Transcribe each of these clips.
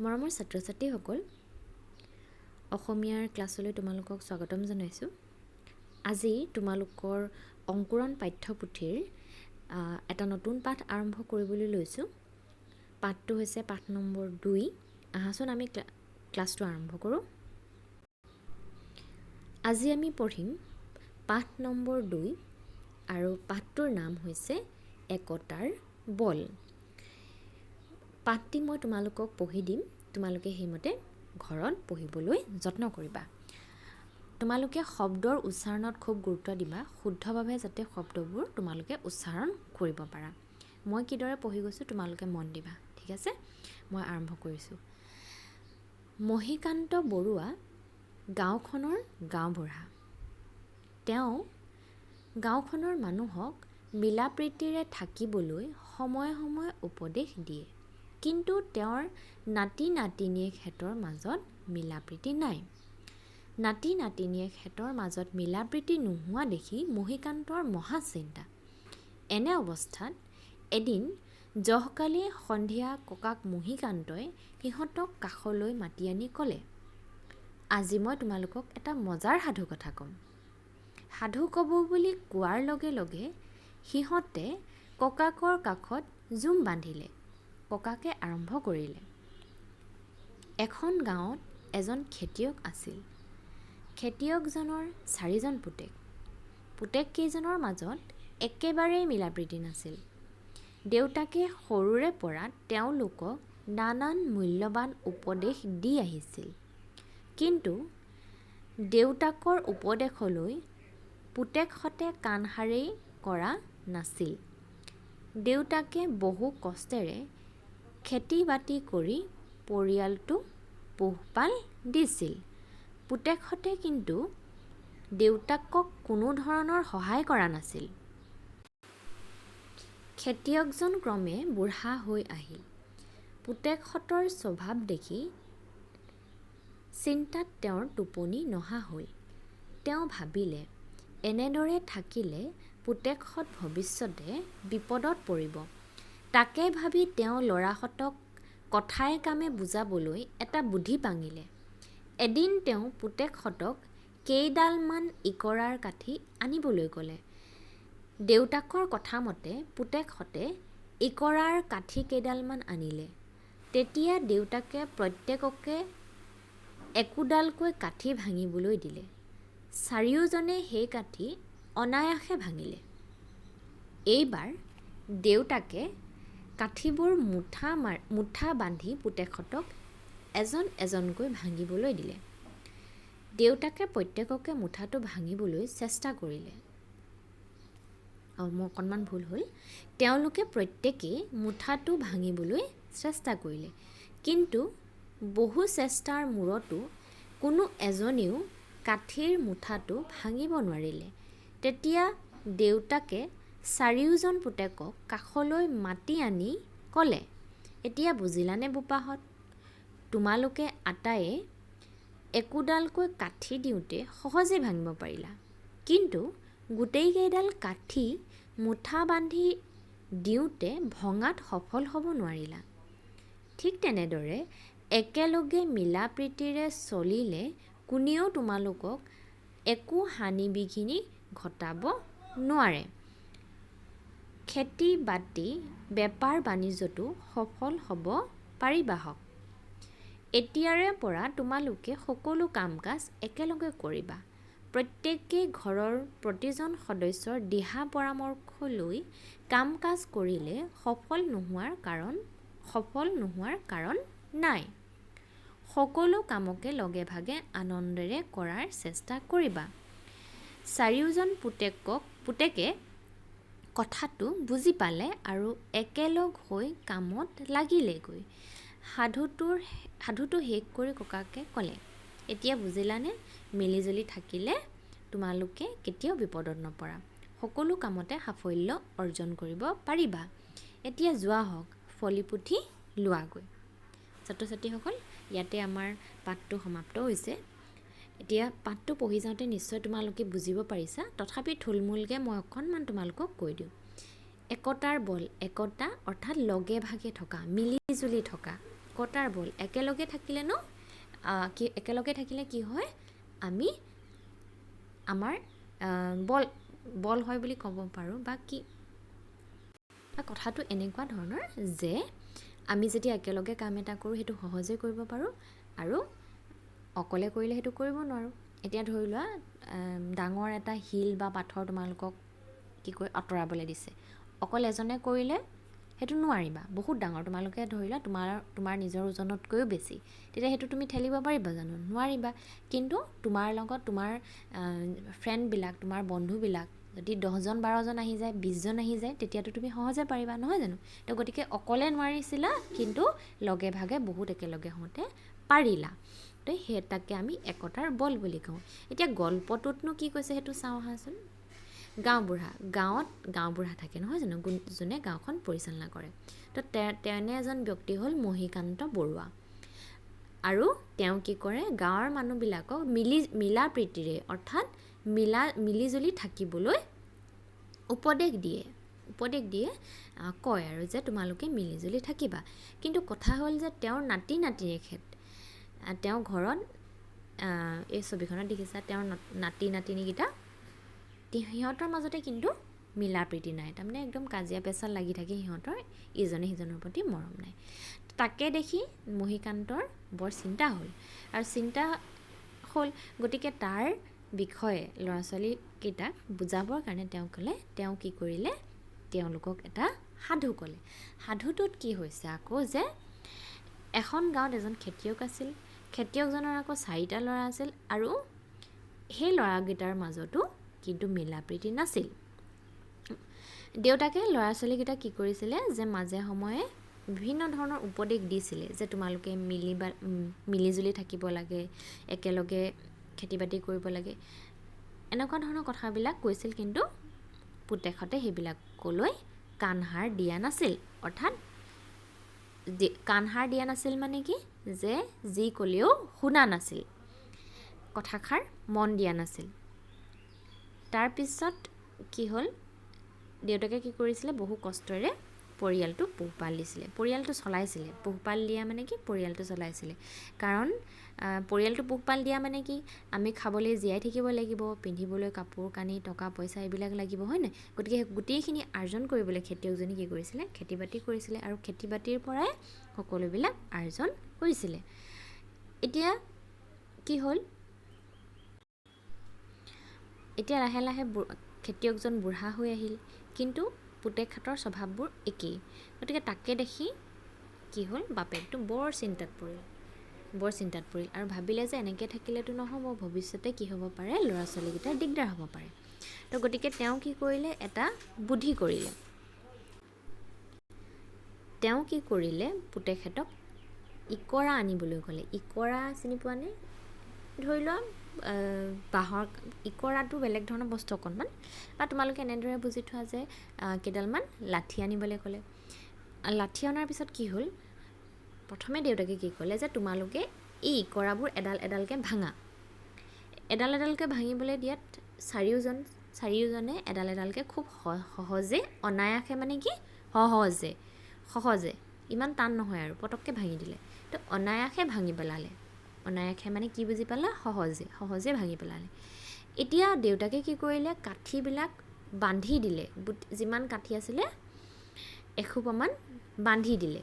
মৰমৰ ছাত্ৰ-ছাত্ৰীসকল, অসমীয়াৰ ক্লাছলৈ তোমালোকক স্বাগতম জনাইছোঁ। আজি তোমালোকৰ অংকুৰণ পাঠ্যপুথিৰ এটা নতুন পাঠ আৰম্ভ কৰিবলৈ লৈছোঁ। পাঠটো হৈছে পাঠ নম্বৰ 2। আহাচোন আমি ক্লাছটো আৰম্ভ কৰোঁ। আজি আমি পঢ়িম পাঠ নম্বৰ 2 আৰু পাঠটোৰ নাম হৈছে একতাৰ বল। পাঠটি মই তোমালোকক পঢ়ি দিম, তোমালোকে সেইমতে ঘৰত পঢ়িবলৈ যত্ন কৰিবা। তোমালোকে শব্দৰ উচ্চাৰণত খুব গুৰুত্ব দিবা, শুদ্ধভাৱে যাতে শব্দবোৰ তোমালোকে উচ্চাৰণ কৰিব পাৰা। মই কিদৰে পঢ়ি গৈছোঁ তোমালোকে মন দিবা, ঠিক আছে? মই আৰম্ভ কৰিছোঁ। মহীকান্ত বৰুৱা গাঁওখনৰ গাঁওবুঢ়া। তেওঁ গাঁওখনৰ মানুহক মিলাপ্ৰীতিৰে থাকিবলৈ সময়ে সময়ে উপদেশ দিয়ে, কিন্তু তেওঁৰ নাতি-নাতিনীয়েকহঁতৰ মাজত মিলাপ্ৰীতি নাই। নাতি-নাতিনীয়েকহঁতৰ মাজত মিলাপ্ৰীতি নোহোৱা দেখি মহীকান্তৰ মহা চিন্তা। এনে অৱস্থাত এদিন জহকালি সন্ধিয়া ককাক মহীকান্তই সিহঁতক কাষলৈ মাতি আনি ক'লে, আজি মই তোমালোকক এটা মজাৰ সাধু কথা ক'ম। সাধু ক'ব বুলি কোৱাৰ লগে লগে সিহঁতে ককাকৰ কাষত জুম বান্ধিলে। ককাকে আৰম্ভ কৰিলে। এখন গাঁৱত এজন খেতিয়ক আছিল। খেতিয়কজনৰ 4জন পুতেক। পুতেককেইজনৰ মাজত একেবাৰেই মিলাপ্ৰীতি নাছিল। দেউতাকে সৰুৰে পৰা তেওঁলোকক নানান মূল্যৱান উপদেশ দি আহিছিল, কিন্তু দেউতাকৰ উপদেশলৈ পুতেকহঁতে কাণসাৰেই কৰা নাছিল। দেউতাকে বহু কষ্টেৰে খেতি-বাতি কৰি পৰিয়ালটো পোহপাল দিছিল। পুতেকহঁতে কিন্তু দেউতাকক কোনো ধৰণৰ সহায় কৰা নাছিল। খেতিয়কজন ক্ৰমে বুঢ়া হৈ আহিল। পুতেকহঁতৰ স্বভাৱ দেখি চিন্তাত তেওঁৰ টোপনি নহা হ'ল। তেওঁ ভাবিলে, এনেদৰে থাকিলে পুতেকহঁত ভৱিষ্যতে বিপদত পৰিব। তাকে ভাবি তেওঁ ল'ৰাহঁতক কথাই কামে বুজাবলৈ এটা বুদ্ধি পাঙিলে। এদিন তেওঁ পুতেকহঁতক কেইডালমান ইকৰাৰ কাঠি আনিবলৈ ক'লে। দেউতাকৰ কথামতে পুতেকহঁতে ইকৰাৰ কাঠি কেইডালমান আনিলে। তেতিয়া দেউতাকে প্ৰত্যেককে একোডালকৈ কাঠি ভাঙিবলৈ দিলে। চাৰিওজনে সেই কাঠি অনায়াসে ভাঙিলে। এইবাৰ দেউতাকে কাঠিবোৰ মুঠা বান্ধি পুতেকহঁতক এজন এজনকৈ ভাঙিবলৈ দিলে। দেউতাকে প্ৰত্যেককে মুঠাটো ভাঙিবলৈ চেষ্টা কৰিলে। মোৰ অকণমান ভুল হ'ল। তেওঁলোকে প্ৰত্যেকেই মুঠাটো ভাঙিবলৈ চেষ্টা কৰিলে, কিন্তু বহু চেষ্টাৰ মূৰতো কোনো এজনেও কাঠিৰ মুঠাটো ভাঙিব নোৱাৰিলে। তেতিয়া দেউতাকে চাৰিওজন পুতেকক কাষলৈ মাতি আনি ক'লে, এতিয়া বুজিলানে বোপাহঁত? তোমালোকে আটায়ে একোডালকৈ কাঠি দিওঁতে সহজে ভাঙিব পাৰিলা, কিন্তু গোটেইকেইডাল কাঠি মুঠা বান্ধি দিওঁতে ভঙাত সফল হ'ব নোৱাৰিলা। ঠিক তেনেদৰে একেলগে মিলাপ্ৰীতিৰে চলিলে কোনেও তোমালোকক একো হানি-বিঘিনি ঘটাব নোৱাৰে। খেতি-বাতি বেপাৰ-বাণিজ্যতো সফল হ'ব পাৰিবাহক। এতিয়াৰে পৰা তোমালোকে সকলো কাম-কাজ একেলগে কৰিবা। প্ৰত্যেকেই ঘৰৰ প্ৰতিজন সদস্যৰ দিহা পৰামৰ্শ লৈ কাম-কাজ কৰিলে সফল নোহোৱাৰ কাৰণ নাই। সকলো কামকে লগে ভাগে আনন্দেৰে কৰাৰ চেষ্টা কৰিবা। চাৰিওজন পুতেকে কথাটো বুজি পালে আৰু একেলগ হৈ কামত লাগিলেগৈ। সাধুটো শেষ কৰি ককাকে ক'লে, এতিয়া বুজিলানে? মিলিজুলি থাকিলে তোমালোকে কেতিয়াও বিপদত নপৰা। সকলো কামতে সাফল্য অৰ্জন কৰিব পাৰিবা। এতিয়া যোৱা হওক, ফলিপুথি লোৱাগৈ। ছাত্ৰ-ছাত্ৰীসকল, ইয়াতে আমাৰ পাঠটো সমাপ্ত হৈছে। এতিয়া পাঠটো পঢ়ি যাওঁতে নিশ্চয় তোমালোকে বুজিব পাৰিছা, তথাপি থুলমূলকৈ মই অকণমান তোমালোকক কৈ দিওঁ। একতাৰ বল, একতা অৰ্থাৎ লগে ভাগে থকা, মিলিজুলি থকা, একতাৰ বল। একেলগে থাকিলে কি হয়, আমি আমাৰ বল হয় বুলি ক'ব পাৰোঁ। বা কি, কথাটো এনেকুৱা ধৰণৰ যে আমি যেতিয়া একেলগে কাম এটা কৰোঁ সেইটো সহজে কৰিব পাৰোঁ, আৰু অকলে কৰিলে সেইটো কৰিব নোৱাৰোঁ। এতিয়া ধৰি লোৱা ডাঙৰ এটা শিল বা পাথৰ তোমালোকক আঁতৰাবলৈ দিছে। অকল এজনে কৰিলে সেইটো নোৱাৰিবা, বহুত ডাঙৰ। তোমালোকে ধৰি লোৱা তোমাৰ নিজৰ ওজনতকৈও বেছি, তেতিয়া সেইটো তুমি ঠেলিব পাৰিবা জানো? নোৱাৰিবা। কিন্তু তোমাৰ লগত তোমাৰ ফ্ৰেণ্ডবিলাক, তোমাৰ বন্ধুবিলাক যদি 10জন 12জন আহি যায়, 20জন আহি যায়, তেতিয়াতো তুমি সহজে পাৰিবা, নহয় জানো? তো গতিকে অকলে নোৱাৰিছিলা, কিন্তু লগে ভাগে বহুত একেলগে হওঁতে পাৰিলা। তো তাকে আমি একতাৰ বল বুলি কওঁ। এতিয়া গল্পটোতনো কি কৈছে সেইটো চাওঁ আহাচোন। গাঁৱত গাঁওবুঢ়া থাকে, নহয় জানো, যোনে গাঁওখন পৰিচালনা কৰে। তো তেনে এজন ব্যক্তি হ'ল মহীকান্ত বৰুৱা। আৰু তেওঁ কি কৰে, গাঁৱৰ মানুহবিলাকক মিলা প্ৰীতিৰে, অৰ্থাৎ মিলিজুলি থাকিবলৈ উপদেশ দিয়ে, কয় আৰু যে তোমালোকে মিলিজুলি থাকিবা। কিন্তু কথা হ'ল যে তেওঁৰ তেওঁ ঘৰত এই ছবিখনত দেখিছা, তেওঁৰ নাতি নাতিনীকেইটা, সিহঁতৰ মাজতে কিন্তু মিলা প্ৰীতি নাই। তাৰমানে একদম কাজিয়া পেচাল লাগি থাকে, সিহঁতৰ ইজনে সিজনৰ প্ৰতি মৰম নাই। তাকে দেখি মহীকান্তৰ বৰ চিন্তা হ'ল, গতিকে তাৰ বিষয়ে ল'ৰা ছোৱালীকেইটাক বুজাবৰ কাৰণে তেওঁ কি কৰিলে, তেওঁলোকক এটা সাধু ক'লে। সাধুটোত কি হৈছে আকৌ, যে এখন গাঁৱত এজন খেতিয়ক আছিল। খেতিয়কজনৰ আকৌ 4টা ল'ৰা আছিল, আৰু সেই ল'ৰাকেইটাৰ মাজতো কিন্তু মিলা প্ৰীতি নাছিল। দেউতাকে ল'ৰা ছোৱালীকেইটাক কি কৰিছিলে, যে মাজে সময়ে বিভিন্ন ধৰণৰ উপদেশ দিছিলে, যে তোমালোকে মিলিজুলি থাকিব লাগে, একেলগে খেতি বাতি কৰিব লাগে, এনেকুৱা ধৰণৰ কথাবিলাক কৈছিল। কিন্তু পুতেকহঁতে সেইবিলাক ক'লৈ কাণসাৰ দিয়া নাছিল। অৰ্থাৎ কাণসাৰ দিয়া নাছিল মানে কি, যে যি ক'লেও শুনা নাছিল, কথাষাৰ মন দিয়া নাছিল। তাৰপিছত কি হ'ল, দেউতাকে কি কৰিছিলে, বহু কষ্টৰে পৰিয়ালটো পোহপাল দিছিলে, পৰিয়ালটো চলাইছিলে। পোহপাল দিয়া মানে কি, পৰিয়ালটো চলাইছিলে। কাৰণ পৰিয়ালটো পোহপাল দিয়া মানে কি, আমি খাবলৈ জীয়াই থাকিব লাগিব, পিন্ধিবলৈ কাপোৰ কানি, টকা পইচা এইবিলাক লাগিব, হয় নাই? গতিকে গোটেইখিনি আৰ্জন কৰিবলৈ খেতিয়কজনে কি কৰিছিলে, খেতি বাতি কৰিছিলে, আৰু খেতি বাতিৰ পৰাই সকলোবিলাক আৰ্জন কৰিছিলে। এতিয়া কি হ'ল, এতিয়া লাহে লাহে খেতিয়কজন বুঢ়া হৈ আহিল, কিন্তু পুতেকহঁতৰ স্বভাৱবোৰ একেই। গতিকে তাকে দেখি কি হ'ল, বাপেকটো বৰ চিন্তাত পৰিল, আৰু ভাবিলে যে এনেকৈ থাকিলেতো নহ'ব, ভৱিষ্যতে কি হ'ব পাৰে, ল'ৰা ছোৱালীকেইটাৰ দিগদাৰ হ'ব পাৰে। তো গতিকে তেওঁ কি কৰিলে, এটা বুদ্ধি কৰিলে। তেওঁ কি কৰিলে, পুতেকহঁতক ইকৰা আনিবলৈ ক'লে। ইকৰা চিনি পোৱানে? ধৰি লোৱা বাঁহৰ, ইকৰাটো বেলেগ ধৰণৰ বস্তু অকণমান, বা তোমালোকে এনেদৰে বুজি থোৱা যে কেইডালমান লাঠি আনিবলৈ ক'লে। লাঠি অনাৰ পিছত কি হ'ল, প্ৰথমে দেউতাকে কি ক'লে, যে তোমালোকে এই ইকৰাবোৰ এডাল এডালকৈ ভাঙা। এডাল এডালকৈ ভাঙিবলৈ দিয়াত চাৰিওজনে এডাল এডালকৈ খুব সহজে, অনায়াসে, মানে কি সহজে, ইমান টান নহয় আৰু, পটককৈ ভাঙি দিলে। তো অনায়াসে ভাঙি পেলালে। অনায়াসে মানে কি বুজি পালা, সহজে ভাঙি পেলালে। এতিয়া দেউতাকে কি কৰিলে, কাঠিবিলাক বান্ধি দিলে, যিমান কাঠি আছিলে এসোপামান বান্ধি দিলে।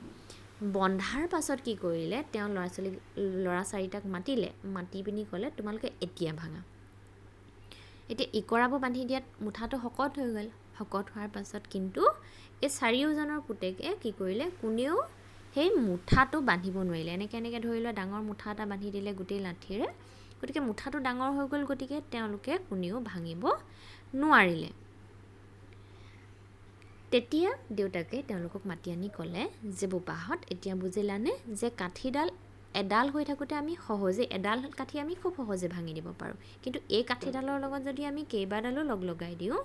বন্ধাৰ পাছত কি কৰিলে, তেওঁ ল'ৰা 4টাক মাতি পিনি ক'লে, তোমালোকে এতিয়া ভাঙা। এতিয়া ইকৰাবোৰ বান্ধি দিয়াত মুঠাটো শকত হৈ গ'ল। শকত হোৱাৰ পাছত কিন্তু এই চাৰিওজনৰ পুতেকে কি কৰিলে, কোনেও সেই মুঠাটো বান্ধিব নোৱাৰিলে। এনেকৈ ধৰি লোৱা ডাঙৰ মুঠা এটা বান্ধি দিলে গোটেই লাঠিৰে, গতিকে মুঠাটো ডাঙৰ হৈ গ'ল, গতিকে তেওঁলোকে কোনেও ভাঙিব নোৱাৰিলে। তেতিয়া দেউতাকে তেওঁলোকক মাতি আনি ক'লে, যে বোপাহঁত, এতিয়া বুজিলানে, যে কাঠিডাল এডাল হৈ থাকোঁতে এডাল কাঠি আমি খুব সহজে ভাঙি দিব পাৰোঁ, কিন্তু এই কাঠিডালৰ লগত যদি আমি কেইবাডালো লগাই দিওঁ,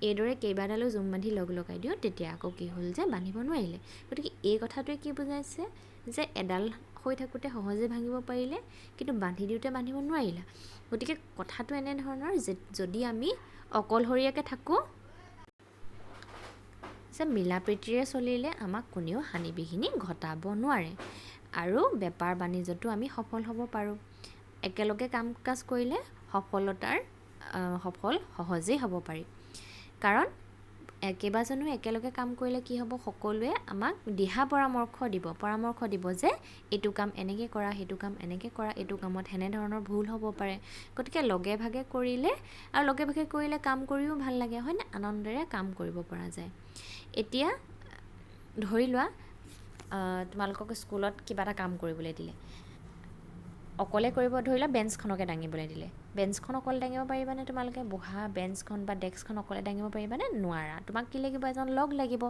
এইদৰে কেইবাডালো জুম বান্ধি লগাই দিওঁ, তেতিয়া আকৌ কি হ'ল, যে বান্ধিব নোৱাৰিলে। গতিকে এই কথাটোৱে কি বুজাইছে, যে এডাল হৈ থাকোঁতে সহজে ভাঙিব পাৰিলে, কিন্তু বান্ধি দিওঁতে বান্ধিব নোৱাৰিলা। গতিকে কথাটো এনেধৰণৰ, যে যদি আমি অকলশৰীয়াকৈ থাকোঁ, যে মিলা প্ৰীতিৰে চলিলে আমাক কোনেও হানি বিঘিনি ঘটাব নোৱাৰে। আৰু বেপাৰ বাণিজ্যতো আমি সফল হ'ব পাৰোঁ। একেলগে কাম কাজ কৰিলে সফল সহজেই হ'ব পাৰি। কাৰণ কেইবাজনো একেলগে কাম কৰিলে কি হ'ব, সকলোৱে আমাক পৰামৰ্শ দিব যে এইটো কাম এনেকৈ কৰা, সেইটো কাম এনেকৈ কৰা, এইটো কামত সেনেধৰণৰ ভুল হ'ব পাৰে। গতিকে লগে ভাগে কৰিলে কাম কৰিও ভাল লাগে, হয়নে? আনন্দেৰে কাম কৰিব পৰা যায়। এতিয়া ধৰি লোৱা তোমালোকক স্কুলত কিবা এটা কাম কৰিবলৈ দিলে, অকলে কৰিব, ধৰি লোৱা বেঞ্চখনকে দাঙিবলৈ দিলে। বেঞ্চখন অকলে দাঙিব পাৰিবানে? তোমালোকে বহা বেঞ্চখন বা ডেস্কখন অকলে দাঙিব পাৰিবানে? নোৱাৰা। তোমাক কি লাগিব? এজন লগ লাগিব।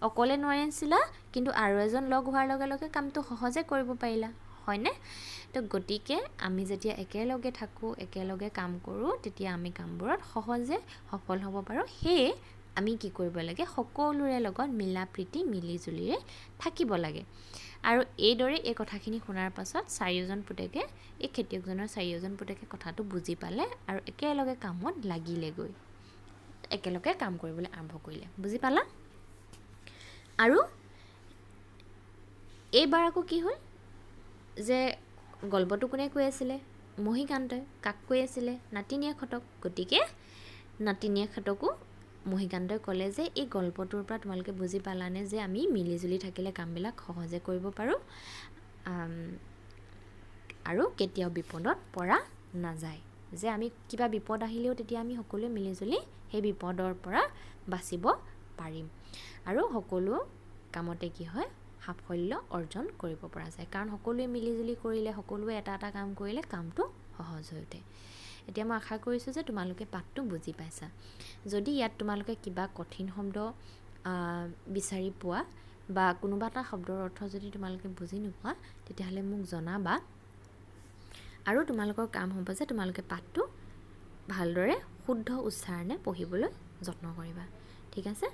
অকলে নোৱাৰিছিলা, কিন্তু আৰু এজন লগ হোৱাৰ লগে লগে কামটো সহজে কৰিব পাৰিলা, হয়নে? তো গতিকে আমি যেতিয়া একেলগে থাকোঁ, একেলগে কাম কৰোঁ, তেতিয়া আমি কামবোৰত সহজে সফল হ'ব পাৰোঁ। সেয়ে আমি কি কৰিব লাগে? সকলোৰে লগত মিলা প্ৰীতি মিলিজুলিৰে থাকিব লাগে। আৰু এইদৰে এই কথাখিনি শুনাৰ পাছত এই খেতিয়কজনৰ চাৰিওজন পুতেকে কথাটো বুজি পালে আৰু একেলগে কামত লাগিলেগৈ, একেলগে কাম কৰিবলৈ আৰম্ভ কৰিলে। বুজি পালা? আৰু এইবাৰ আকৌ কি হ'ল যে গল্পটো কোনে কৈ আছিলে? মহীকান্তই। কাক কৈ আছিলে? নাতিনীয়েকহঁতক। গতিকে নাতিনীয়েকহঁতকো মহীকান্তই ক'লে যে এই গল্পটোৰ পৰা তোমালোকে বুজি পালানে যে আমি মিলিজুলি থাকিলে কামবিলাক সহজে কৰিব পাৰোঁ আৰু কেতিয়াও বিপদত পৰা নাযায়। যে আমি কিবা বিপদ আহিলেও তেতিয়া আমি সকলোৱে মিলিজুলি সেই বিপদৰ পৰা বাচিব পাৰিম। আৰু সকলো কামতে কি হয়? সাফল্য অৰ্জন কৰিব পৰা যায়। কাৰণ সকলোৱে মিলিজুলি কৰিলে, সকলোৱে এটা এটা কাম কৰিলে কামটো সহজ হৈ উঠে। এতিয়া মই আশা কৰিছোঁ যে তোমালোকে পাঠটো বুজি পাইছা। যদি ইয়াত তোমালোকে কিবা কঠিন শব্দ বিচাৰি পোৱা বা কোনোবা এটা শব্দৰ অৰ্থ যদি তোমালোকে বুজি নোপোৱা, তেতিয়াহ'লে মোক জনাবা। আৰু তোমালোকৰ কাম হ'ব যে তোমালোকে পাঠটো ভালদৰে শুদ্ধ উচ্চাৰণে পঢ়িবলৈ যত্ন কৰিবা। ঠিক আছে?